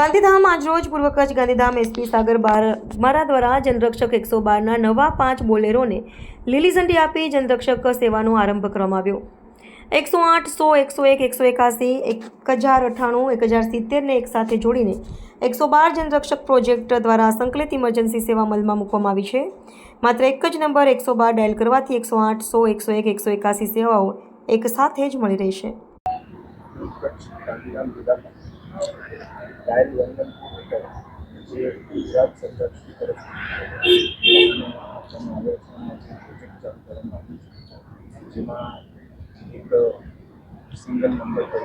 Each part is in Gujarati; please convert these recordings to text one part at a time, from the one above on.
ગાંધીધામ આજરોજ પૂર્વ કચ્છ ગાંધીધામ એસપી સાગર બારમારા દ્વારા જનરક્ષક 112ના નવા 5 બોલેરોને લીલી ઝંડી આપી જનરક્ષક સેવાનો આરંભ કરવામાં આવ્યો। 108, 100, 101, 181, 1098, 1070ને એક સાથે જોડીને 112 જનરક્ષક પ્રોજેક્ટ દ્વારા સંકલિત ઇમરજન્સી સેવા અમલમાં મૂકવામાં આવી છે। માત્ર એક જ નંબર 112 ડાયલ કરવાથી 108, 100, 101, 181 સેવાઓ એક સાથે જ મળી રહેશે। डायल 112 જે ગુજરાત સરકાર પ્રોજેક્ટ ચાલુ કરવામાં આવ્યું છે, જેમાં એક સિંગલ નંબર પર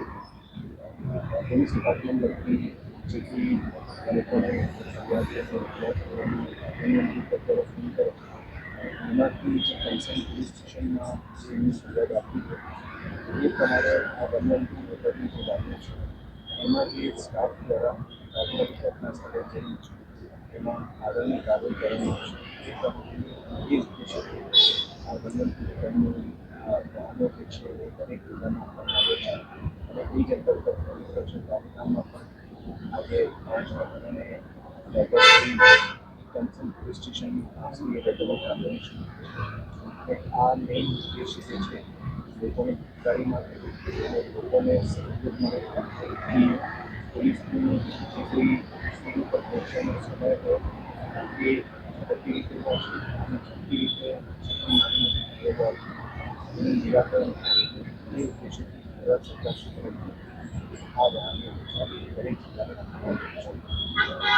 પોલીસ ડિપાર્ટમેન્ટથી જેથી લોકોને એમાંથી જે કન્સર્ન પોલીસ સ્ટેશનમાં જેની ફરિયાદ આપી છે એ પ્રમાણે આ 112 નંબરની જે લાઈનો છે એમાં જે સ્ટાફ દ્વારા તાત્કાલિક ઘટના સ્થળે જઈ એમાં આગળની કાર્યવાહી કરવાની છે। એ ઉદ્દેશ્ય આ 112 વાહનો જે છે એ દરેક જિલ્લામાં આપવામાં આવે છે અને એ જ અંતર્ગત ગાંધીધામમાં પણ આજે 5 વાહનોને કન્સર્ન પોલીસ સ્ટેશન રેગ્યુલર કામગીરી શરૂ કરી છે। આ મેઇન ઉદ્દેશ્ય જે છે લોકોની જાણકારી માટે અને લોકોને સહયોગ મળે કે પોલીસની જે કોઈ સ્થળ ઉપર પહોંચવાનો સમય હોય એ ઝડપી રીતે પહોંચે અને ઝડપી રીતે એનું નિરાકરણ એ ઉદ્દેશ્યથી ગુજરાત સરકાર તરફથી આ વાહનો દરેક જિલ્લાને આપવામાં આવે છે।